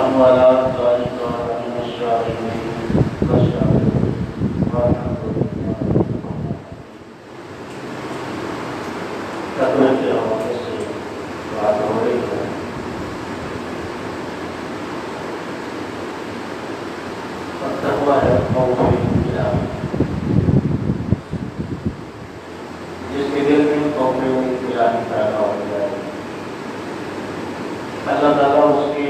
ونحن على ذلك من الشاهدين والشاهدين والحمد لله. تقوی کے حوالے سے بات ہو رہی ہے. اور تقوی ہے خوف اللہ. جس کے دل میں خوف اللہ پیدا ہو جائے اللہ تعالیٰ اس کی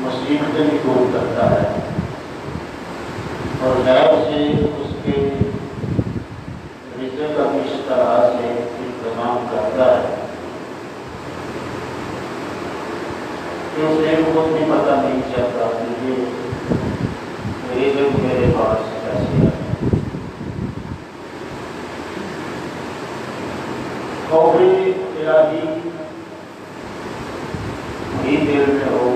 مصیبتیں بھی دور کرتا ہے اور غیب سے اس کے رزق کا بھی اس طرح سے انتظام کرتا ہے کہ اسے خود بھی پتہ نہیں چلتا کہ یہ رزق میرے پاس کیسے ہے. خوف الہی ہی دل میں ہو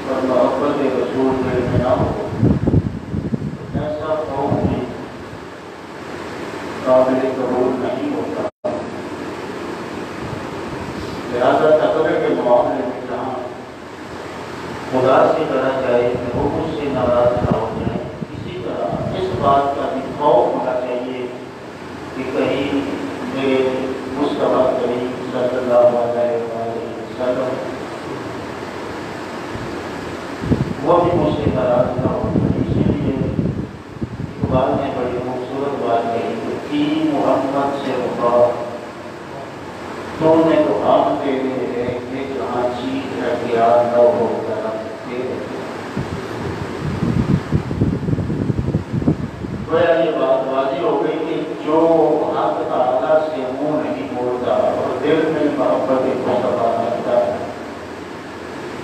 اور محبت رسول دل میں نہ ہو ایسا خوف بھی قابل قبول نہیں ہوتا. لہٰذا تقوی کے معاملے میں جہاں خدا سے ڈرا جائے کہ وہ مجھ سے ناراض نہ ہو جائے اسی طرح اس بات کا بھی خوف ہونا چاہیے کہ کہیں میرے مصطفیٰ کریم صلی اللہ علیہ وسلم وہ بھی مجھ سے ناراض نہ ہو. اسی لیے اقبال نے بڑی خوبصورت بات کہی کہ محمد سے وفا تو نے تو ہم تیرے ہے کہ جہاں چیز ہے کہ یاد نہ ہو کرم تیرے. گویا یہ بات واضح ہو گئی کہ جو حق تعالیٰ سے منہ نہیں موڑتا اور دل میں محبت مصطفیٰ رکھتا ہے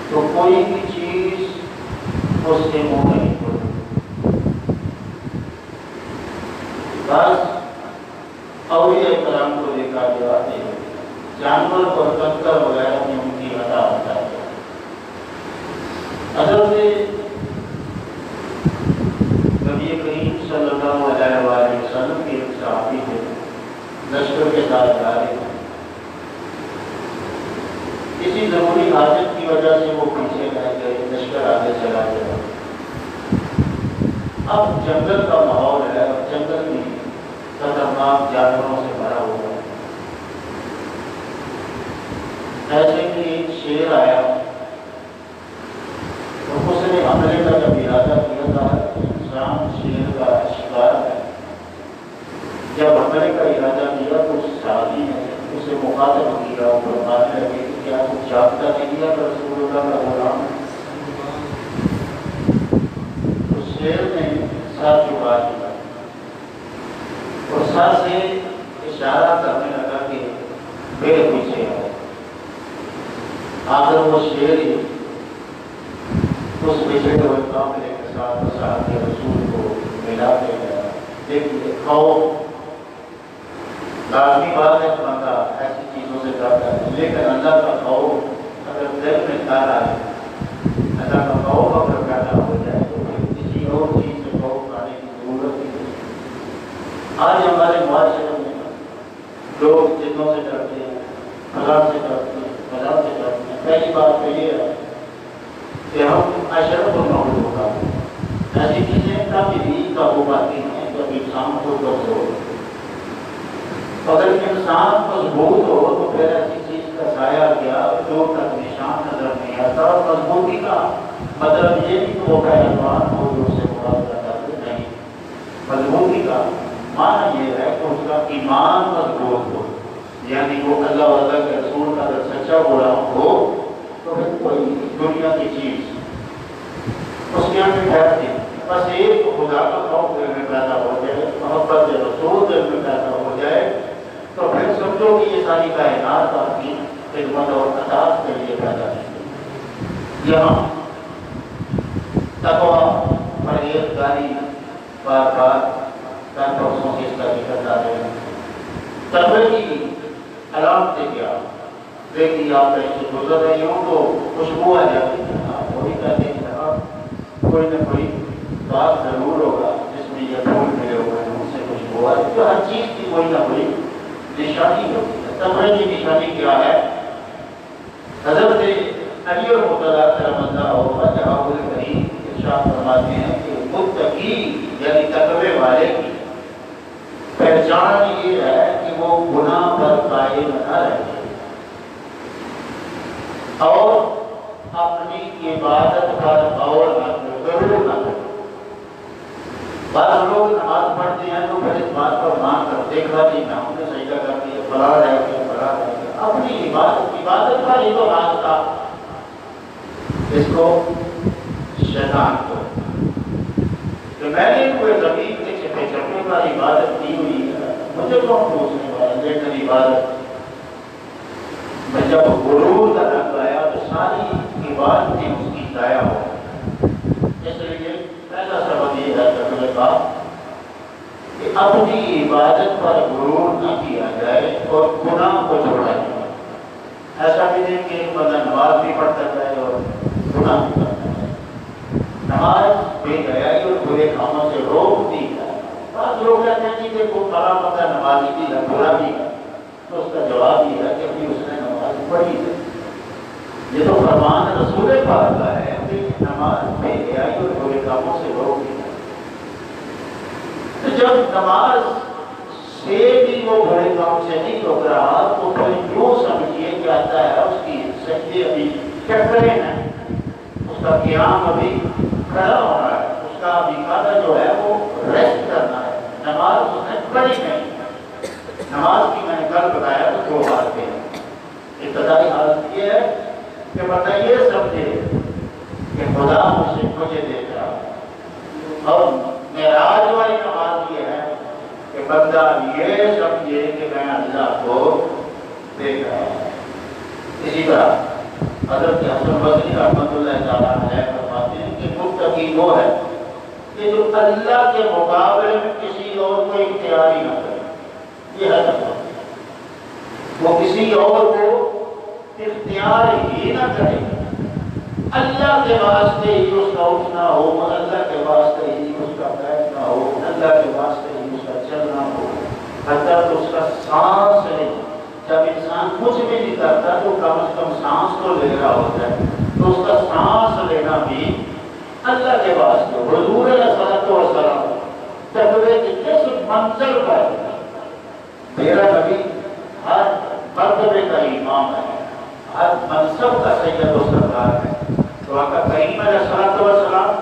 تو کوئی بھی چیز اس سے منہ نہیں موڑتی. بس اولیاء کرام کو دیکھا گیا ہے جانور اور کنکر وغیرہ میں ان کی عطا ہوتا ہے. حضرت نبی کریم صلی اللہ علیہ وآلہ وسلم کے ایک صحابی تھے لشکر کے ساتھ جا رہے ہیں. کسی ضروری حاجت کی وجہ سے وہ پیچھے رہ گئے لشکر آگے چلا گیا. اب جنگل کا ماحول ہے اور جنگل بھی خطرناک جانوروں سے بھرا ہوا ہے. ایسے کہ ایک شیر آیا اور اس نے حملے کا جب ارادہ کیا تھا انسان شیر کا شکار ہے. جب حملے کا ارادہ کیا تو اس صحابی نے اسے مخاطب کیا اور فرمانے لگے کہ کیا کچھ جانتا نہیں کیا کہ رسول اللہ کا غلام ہے. اس شیر نے سر جھکا دیا اور سر سے اشارہ کرنے لگا کہ میرے پیچھے آؤ. آخر وہ شیر ہی اس بچھڑے ہوئے قافلے کے ساتھ صاحب کے رسول کو ملا کے گیا. دیکھیے خوف لازمی بات ہے بندہ ایسی چیزوں سے ڈرتا ہے لیکن اللہ کا خوف اگر دل میں نہ آئے اللہ کا خوف اگر پیدا ہو جائے تو پھر کسی اور چیز سے خوف کھانے کی ضرورت ہی نہیں. آج ہمارے معاشرے میں لوگ جنوں سے ڈرتے ہیں فلاں سے ڈرتے ہیں فلاں سے ڈرتے ہیں. پہلی بات تو یہ ہے کہ ہم اشرف المخلوق کا ایسی چیزیں کبھی بھی قابو پاتی ہیں جب انسان کو کمزور ہو. اگر انسان مضبوط ہو تو پھر ایسی چیز کا سایہ کیا جو تک نشان نظر نہیں آتا. مضبوطی کا مطلب یہ نہیں کہ وہ پہلوان ہو جو اسے مقابلہ کرتے نہیں. مضبوطی کا معنی یہ ہے کہ اس کا ایمان مضبوط ہو یعنی وہ اللہ وعلیٰ کے رسول کا اگر سچا غلام ہو تو پھر کوئی دنیا کی چیز اس کے اندر ٹھہرتی ہے. بس ایک خدا کا خوف دل میں پیدا ہو جائے محبت رسول دل میں پیدا ہو جائے تو پھر سمجھو کہ یہ ساری کائنات آپ کی خدمت اور اطاعت کے لیے پیدا ہے. یہاں تقویٰ پرہیزگاری بار بار کل پرسوں سے اس کا ذکر کر رہے ہیں. تقوی کی علامتیں کیا دیکھیے آپ ایسے گزر رہی ہوں تو خوشبو آ جاتی ہے. آپ وہی کہتے ہیں کوئی نہ کوئی بات ضرور ہوگا جس میں یہ پھول ملے ہوئے ہیں ان سے خوشبو آ جاتی ہے. ہر چیز کی کوئی نہ کوئی نشانی ہوتی ہے. تقوی کی نشانی کیا ہے؟ حضرت علی اور مطلع کرم اللہ وجہہ الکریم ارشاد فرماتے ہیں کہ متقی یعنی تقوی والے کی پہچان یہ ہے کہ وہ گناہ پر قائم نہ رہے اور اپنی عبادت پر غور نہ کرے، غرور نہ کرے۔ بعض لوگ نماز پڑھتے ہیں تو پھر اس بات پر مان کر دیکھا نہیں میں ہم نے سجدہ کر دیا، فلاں رہ گیا، فلاں رہ گیا، اپنی عبادت کا ہی تو راز تھا، اس کو شیطان کو کہ میں نے کوئی زمین کے چپے چپے پر عبادت کی ہوئی ہے، مجھے کون پوچھنے والا، لیکن عبادت میں جب غرور کا رنگ آیا تو ساری عبادتیں اس کی ضائع ہو گئی۔ اس لیے پہلا سبب یہ ہے تقوی کا کہ اپنی عبادت پر غرور نہ کیا جائے اور گناہ کو چھوڑا جائے۔ ایسا بھی نہیں کہ ایک بندہ نماز بھی پڑھتا جائے اور گناہ بھی کرتا جائے۔ نماز بے حیائی اور برے کاموں سے روک دی جائے۔ بعض لوگ کہتے ہیں کہ وہ بڑا بندہ نمازی بھی ہے، برا بھی ہے، تو اس کا جواب یہ ہے کہ ابھی اس نے نماز پڑھی ہے۔ یہ تو فرمان رسول پاک کا ہے کہ نماز بے حیائی اور برے کاموں سے روک دی جائے۔ جب نماز سے بھی وہ برے کام سے نہیں روک رہا تو پھر یوں سمجھیے کہ آتا ہے اس کی سجدے ابھی چکرے ہیں، اس کا قیام ابھی کھڑا ہو رہا ہے، اس کا ابھی قادہ جو ہے وہ ریسٹ کرنا ہے، نماز اس نے پڑھی نہیں۔ نماز کی میں نے کل بتایا تو دو حالتیں ہیں۔ ابتدائی حالت یہ ہے کہ بندہ یہ سمجھے کہ خدا مجھے دیکھ رہا ہے، اور معراج والی نماز یہ ہے کہ بندہ یہ سمجھے کہ میں اللہ کو دیکھ رہا ہوں۔ اسی طرح حضرت حسن بصری رحمۃ اللہ تعالیٰ علیہ فرماتے ہیں کہ متقی وہ ہے کہ جو اللہ کے مقابلے میں کسی اور کو اختیار ہی نہ کرے، یہ ہے تقویٰ۔ وہ کسی اور کو اختیار ہی نہ کرے، اللہ کے واسطے ہی اس کا اٹھنا ہو، اللہ کے واسطے ہی اس کا بیٹھنا ہو، اللہ کے واسطے ہی اس کا چلنا ہو، حتیٰ کہ اس کا سانس لے۔ جب انسان کچھ بھی نہیں کرتا تو کم از کم سانس تو لے رہا ہوتا ہے، تو اس کا سانس لینا بھی اللہ کے واسطے۔ حضور علیہ الصلوۃ والسلام تقوی کی کس منزل پر میرا نبی ہر مرتبے کا امام ہے، ہر منصب کا سید و سردار ہے، تو آقا کریم علیہ الصلوۃ والسلام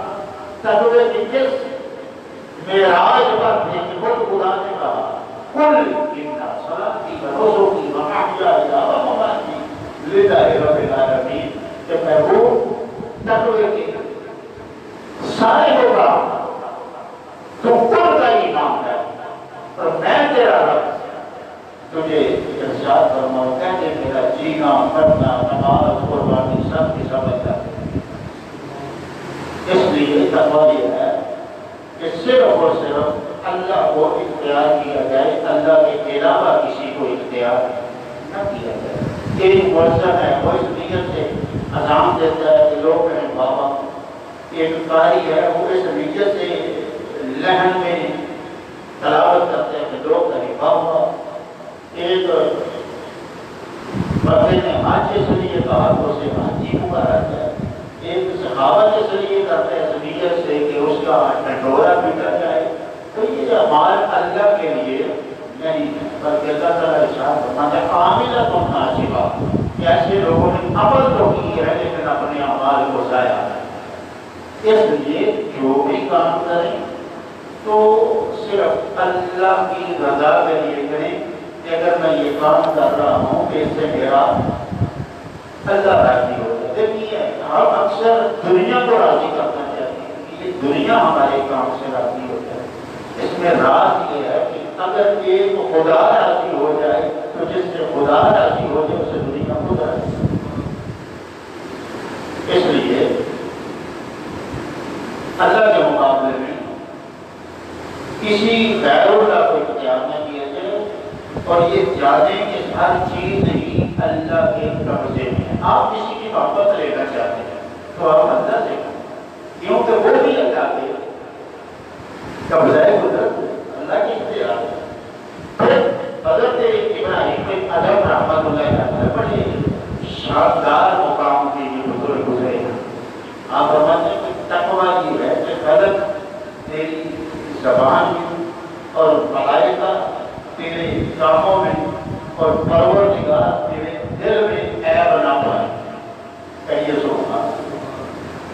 تقوی کی کس معراج پر تھے کہ خود خدا نے کہا قل ان صلاتی و نسکی و محیای و مماتی للہ رب العالمین، کہ میں وہ تقوی کے سارے ہوگا تو کل کا امام ہے اور میں تیرا رب تجھے ارشاد فرماؤں، کہتے میرا جینا مرنا نماز قربانی سب کی سمجھتا ہے۔ اس لیے تقویٰ یہ ہے کہ صرف اور صرف اللہ کو اختیار کیا جائے، اللہ کے علاوہ کسی کو اختیار نہ کیا جائے۔ ایک مؤذن ہے وہ اس نیت سے اذان دیتا ہے کہ لوگ کہیں بابا، ایک قاری ہے وہ اس نیت سے لہن میں تلاوت کرتے ہیں کہ لوگ کہیں بابا، ایک بندے نے حج اس لیے کہا تو اسے حاجی مبارک ہے، ایک سخاوت اس لیے کرتے ہیں اس نیت سے کہ اس کا ڈنڈورا پیٹا جائے، تو یہ اعمال اللہ کے لیے نہیں بلکہ اللہ تعالیٰ ارشاد فرماتا ہے عاملۃ ناصبہ، کہ ایسے لوگوں نے عمل تو کی ہے لیکن اپنے اعمال کو ضائع ہے۔ اس لیے جو بھی کام کریں تو صرف اللہ کی رضا کے لیے کریں کہ اگر میں یہ کام کر رہا ہوں کہ اس سے میرا اللہ راضی ہو جائے۔ دیکھیے ہم اکثر دنیا کو راضی کرنا چاہتے ہیں کہ یہ دنیا ہمارے کام سے راضی ہو جائے، اس میں راز یہ ہے کہ اگر ایک خدا راضی ہو جائے تو جس سے خدا راضی ہو جائے اسے دنیا خود راضی ہو جائے۔ اس لیے اللہ کے مقابلے میں کسی غیر اللہ کو اختیار نہ کیا جائے، اور یہ جانیں کہ ہر چیز ہی اللہ کے قبضے میں ہے۔ آپ کسی کی محبت لینا چاہتے ہیں تو آپ اللہ سے کیونکہ وہ بھی اللہ کے قبضہ قدرت اللہ کی اختیار ہے۔ پھر حضرت ابراہیم بن ادم رحمۃ اللہ علیہ بڑے شاندار مقام کی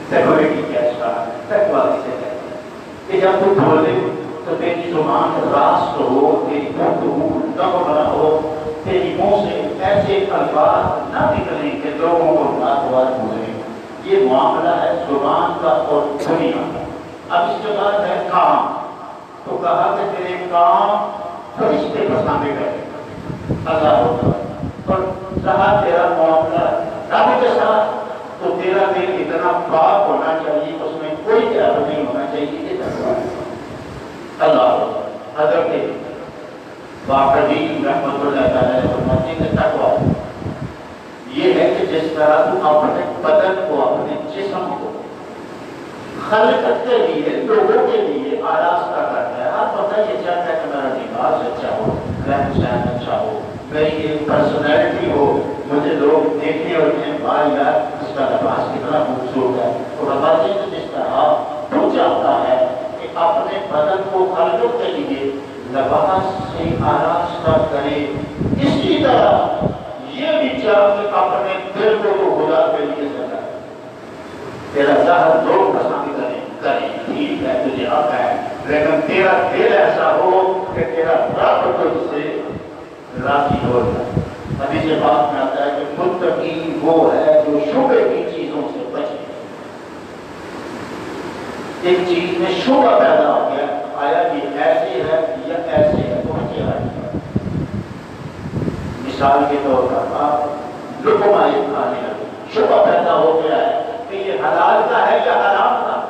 تقوی کی کیا شان؟ تقوی کسے کہتے ہیں کہ جب تو بولے تو تیری زبان راست ہو، تیری گفتگو نم بنا ہو، تیری منہ سے ایسے الفاظ نہ نکلیں کہ لوگوں کو ناگوار گزرے۔ یہ معاملہ ہے زبان کا اور دنیا کا۔ اب اس کے بعد ہے کام، تو کہا کہ تیرے کام فرشتے پسندے کریں اللہ ہوتا ہے، اور رہا تیرا معاملہ رب کے ساتھ تو تیرا دل اتنا پاک ہونا چاہیے، اس میں کوئی عیب نہیں ہونا چاہیے کہ تقویٰ اللہ ہوتا ہے۔ حضرت واقعی رحمت اللہ تعالیٰ نے فرماتے ہیں کہ تقویٰ یہ ہے کہ جس طرح تو اپنے بدن کو، اپنے جسم کو خلقت کے لیے، لوگوں کے لیے آراستہ کرتا ہے۔ آپ پتہ یہ چاہتا ہے کہ میرا لباس اچھا ہو، رہن سہن اچھا ہو، میری ایک پرسنالٹی ہو، مجھے لوگ دیکھنے اور کہیں بھائی یار اس کا لباس کتنا خوبصورت ہے۔ تو فرماتے ہیں کہ جس طرح تو چاہتا ہے کہ اپنے بدن کو خلقت کے لیے لباس سے آراستہ کرے، اسی طرح یہ بھی چاہتے اپنے دل کو تو خدا کے لیے سجا۔ تیرا ظاہر لوگ پسند کریں ٹھیک ہے، تجھے حق ہے، لیکن تیرا دل ایسا ہو کہ تیرا رب تجھ سے راضی ہو جائے۔ حدیث پاک میں آتا ہے کہ متقی وہ ہے جو شبہ کی چیزوں سے بچے۔ ایک چیز میں شبہ پیدا ہو گیا، آیا یہ ایسے ہے یا ایسے ہے، تو بچے آئے۔ مثال کے طور پر آپ لقمہ کھانے لگے، شبہ پیدا ہو گیا ہے کہ یہ حلال کا ہے یا حرام کا،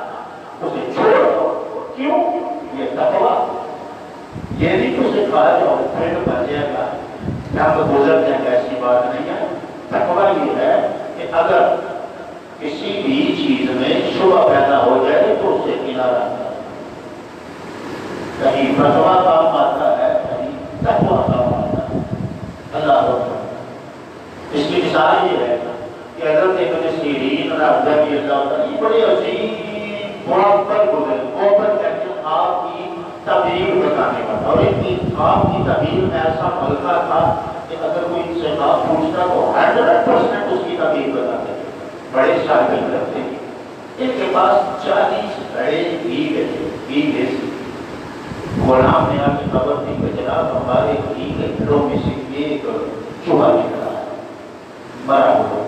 اسے چھوڑ دو۔ کیوں؟ یہ تقویٰ، یہ نہیں اسے کھا جاؤ پھر بچ جائے گا، یہاں تو گزر جائے گا، ایسی بات نہیں ہے۔ تقویٰ یہ ہے کہ اگر کسی بھی چیز میں شبہ پیدا ہو جائے تو اس سے کنارہ کرو۔ کہیں فتویٰ کام آتا ہے، کہیں تقویٰ کام آتا ہے۔ اللہ ہوتا ہے۔ اس کی مثال یہ ہے کہ حضرت ابن سیرین رضی اللہ عنہ یہ بڑے عظیم معبر گزرے، معبر کہتے ہیں آپ کی تعبیر بتانے والا، اور آپ کی تعبیر میں ایسا ملکہ تھا کہ اگر کوئی ان سے آپ پوچھتا تو 100% اس کی تعبیر بتاتے تھے، بڑے شاگرد رکھتے تھے۔ ان کے پاس 40 بڑے بیگھے سے غلام نے آ کے خبر دی کہ جناب ہمارے بیگھوں میں سے ایک چوہا نکلا ہے، مرا ہوا۔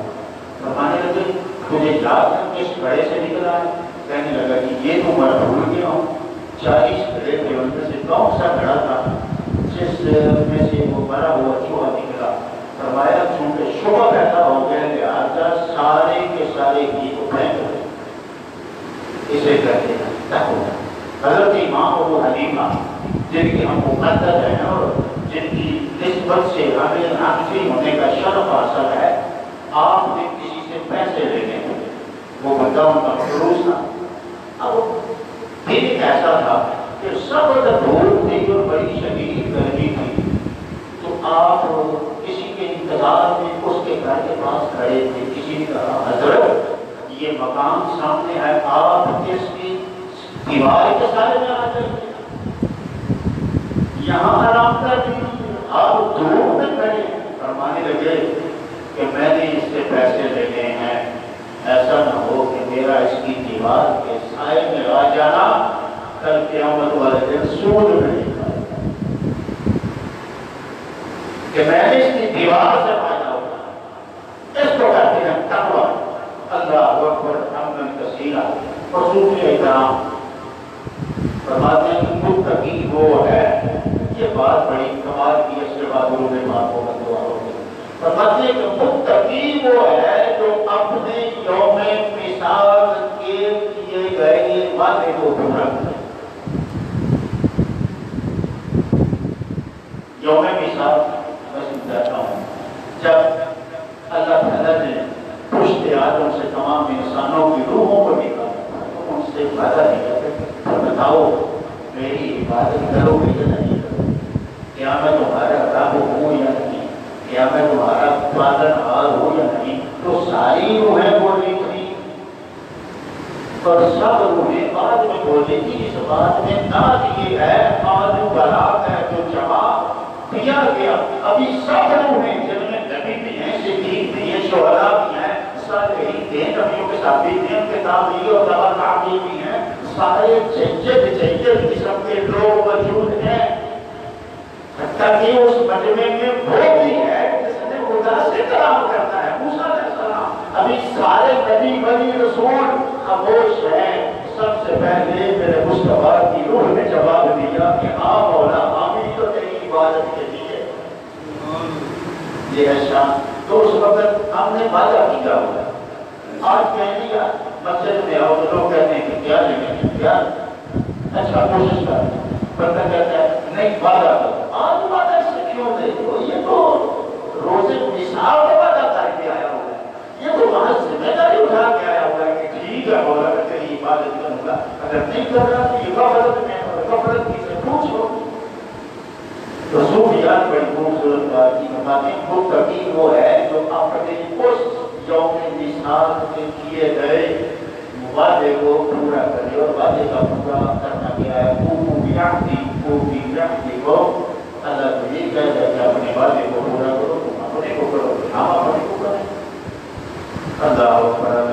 فرمانے لگے تجھے یاد ہے کس بڑے سے نکلا ہے؟ کہنے لگا کہ یہ تو میں بھول گیا ہوں، 40 بڑے تھے ان میں سے کون سا بڑا تھا جس میں سے وہ مرا ہوا چوہا نکلا؟ فرمایا چونکہ شبہ پیدا ہو گیا لہٰذا سارے کے سارے گھی کو پھینک دو۔ اسے کہتے ہیں تقویٰ۔ حضرت امام ابو حنیفہ جن کی ہم مقدس ہیں اور جن کی نسبت سے ہمیں حنفی ہونے کا شرف حاصل ہے، آپ نے کسی سے پیسے لینے ہوئے، وہ بندہ ان کا فروز تھا۔ اب دن ایسا تھا کہ سب دھوپ تھی اور بڑی شدید گرمی تھی، تو آپ کسی کے انتظار میں اس کے گھر کے پاس کھڑے تھے۔ کسی نے کہا حضرت یہ مکان سامنے ہے، آپ اس کی دیوار کے سارے میں آ جائیے، یہاں آرام کر دیجیے، آپ دھوپ میں کھڑے۔ فرمانے لگے کہ میں نے اس سے پیسے لینے ہیں، ایسا نہ ہو کہ میرا اس کی دیوار کے سائے میں آ جانا کل قیامت والے دن سود نہیں پائے گا، کہ میں نے اس کی دیوار سے فائدہ ہوگا۔ اس کو کہتے ہیں تقویٰ۔ اللہ اکبر حمدن کثیرا۔ رسول اکرام فرماتے ہیں کہ متقی وہ ہے، یہ بات بڑی کمال کی، اس کے بعد انہوں نے بات کو دعا ہوگی۔ فرماتے ہیں کہ متقی وہ ہے جو اپنے یوم مثال کے کیے گئے وعدے کو پورا کرے۔ یوم مثال میں سمجھاتا ہوں، جب اللہ تعالیٰ نے پشت آدم سے تمام انسانوں کی روحوں کو نکالا تو ان سے وعدہ نہیں کرتے، بتاؤ میری عبادت کرو گے یا نہیں کرو گے، کیا میں تمہارا رب ہوں یا نہیں، کیا میں تمہارا پالنہار ہوں یا نہیں؟ تو ساری روحیں بولی تھی اور سب روحیں بعد میں بولی تھی۔ اس بات میں ناز یہ ہے آج برات ہے جو جواب دیا گیا، ابھی سب روحیں جن میں نبی بھی ہیں، صدیق بھی ہیں، شہداء بھی ہیں، سب صالحین تھے، نبیوں کے ساتھی تھے، ان کے تابعین اور تبع تابعین بھی ہیں، سارے جید قسم کے لوگ موجود ہیں، حتیٰ کہ اس مجمع میں وہ بھی ہے جس نے خدا سے کلام کرتا ہے، موسیٰ علیہ السلام۔ ابھی سارے نبی بنی رسول خاموش ہیں۔ سب سے پہلے میرے مصطفیٰ کی روح نے جواب دیا کہ ہاں مولا، ہم بھی تو تیری عبادت کے لیے، یہ ہے شان۔ تو اس وقت ہم نے وعدہ کیا ہوا ہے، آج کہہ دیا مسجد میں آؤ تو لوگ کہتے ہیں کہ کیا لیں گے، کیا اچھا کوشش کر، بندہ کہتا ہے نہیں وعدہ کرو، آج وعدہ اس سے کیوں دے دو، یہ تو روزے مثال کا وعدہ کر کے آیا ہوا ہے، یہ تو وہاں ذمہ داری اٹھا کے آیا ہوا ہے کہ ٹھیک ہے مولا میں تیری عبادت کروں گا، اگر نہیں کر رہا تو یہ غفلت میں غفلت کی سے پوچھو۔ رسولیات بڑی خوبصورت بات کی فرماتے ہیں، متقی وہ ہے جو اپنے اس یوم مثال کے کیے گئے وعدے کو پورا کرے، اور وعدے کا پورا کرنا کیا ہے، کو اللہ تو یہ کہتا ہے کہ اپنے وعدے کو پورا کرو، تم اپنے کو کرو، ہم اپنے کو کریں۔ اللہ اکبر۔